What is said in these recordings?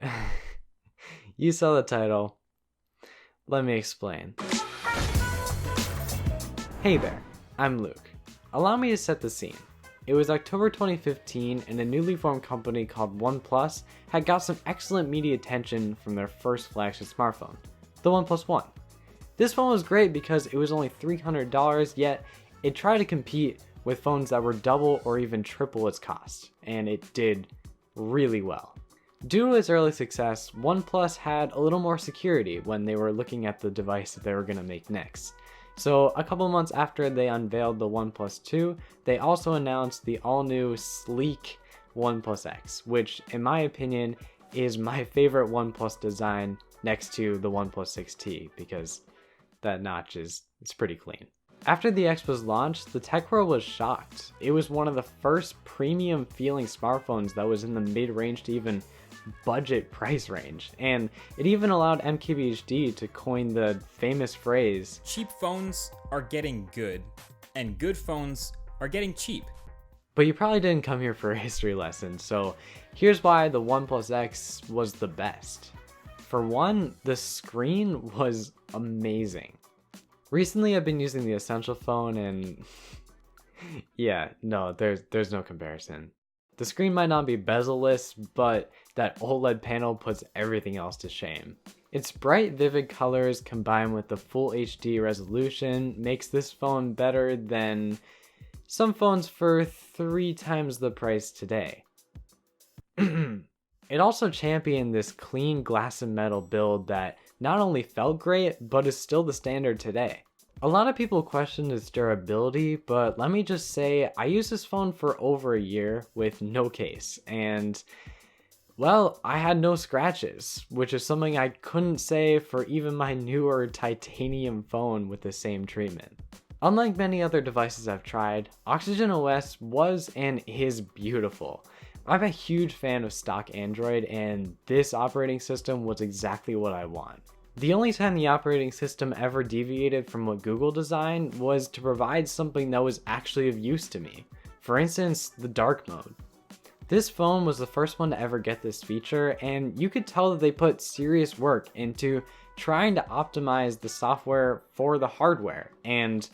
Alright, you saw the title. Let me explain. Hey there, I'm Luke. Allow me to set the scene. It was October 2015 and a newly formed company called OnePlus had got some excellent media attention from their first flagship smartphone, the OnePlus One. This phone was great because it was only $300, yet it tried to compete with phones that were double or even triple its cost, and it did really well. Due to its early success, OnePlus had a little more security when they were looking at the device that they were going to make next. So a couple months after they unveiled the OnePlus 2, they also announced the all-new sleek OnePlus X, which in my opinion is my favorite OnePlus design next to the OnePlus 6T, because that notch it's pretty clean. After the X was launched, the tech world was shocked. It was one of the first premium feeling smartphones that was in the mid-range to even budget price range, and it even allowed MKBHD to coin the famous phrase, "Cheap phones are getting good, and good phones are getting cheap." But you probably didn't come here for a history lesson, so here's why the OnePlus X was the best. For one, the screen was amazing. Recently I've been using the Essential phone and yeah, no, there's no comparison. The screen might not be bezel-less, but that OLED panel puts everything else to shame. Its bright, vivid colors combined with the full HD resolution makes this phone better than some phones for 3 times the price today. It also championed this clean glass and metal build that not only felt great, but is still the standard today. A lot of people question its durability, but let me just say I used this phone for over a year with no case, and well, I had no scratches, which is something I couldn't say for even my newer titanium phone with the same treatment. Unlike many other devices I've tried, Oxygen OS was and is beautiful. I'm a huge fan of stock Android, and this operating system was exactly what I want. The only time the operating system ever deviated from what Google designed was to provide something that was actually of use to me. For instance, the dark mode. This phone was the first one to ever get this feature, and you could tell that they put serious work into trying to optimize the software for the hardware, and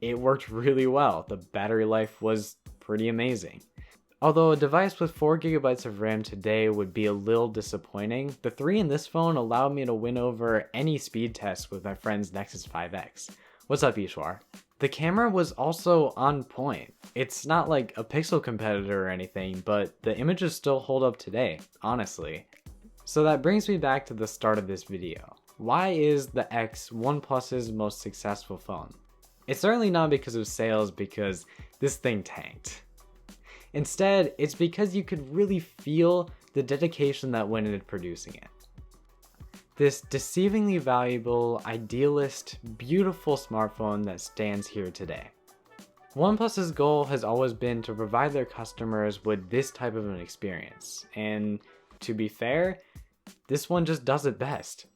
it worked really well. The battery life was pretty amazing. Although a device with 4GB of RAM today would be a little disappointing, the 3 in this phone allowed me to win over any speed test with my friend's Nexus 5X. What's up, Ishwar? The camera was also on point. It's not like a Pixel competitor or anything, but the images still hold up today, honestly. So that brings me back to the start of this video. Why is the X OnePlus's most successful phone? It's certainly not because of sales, because this thing tanked. Instead, it's because you could really feel the dedication that went into producing it. This deceivingly valuable, idealist, beautiful smartphone that stands here today. OnePlus's goal has always been to provide their customers with this type of an experience, and to be fair, this one just does it best.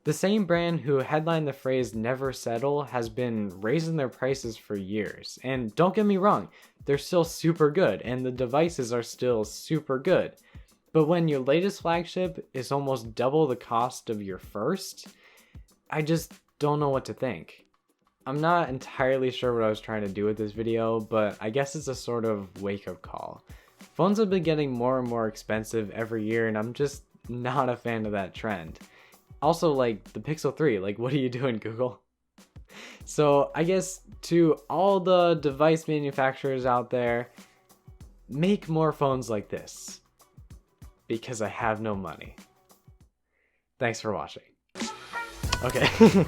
The same brand who headlined the phrase "never settle" has been raising their prices for years, and don't get me wrong, they're still super good and the devices are still super good. But when your latest flagship is almost double the cost of your first, I just don't know what to think. I'm not entirely sure what I was trying to do with this video, but I guess it's a sort of wake-up call. Phones have been getting more and more expensive every year, and I'm just not a fan of that trend. Also, like, the Pixel 3, like, what are you doing, Google? So I guess to all the device manufacturers out there, make more phones like this, because I have no money. Thanks for watching. Okay.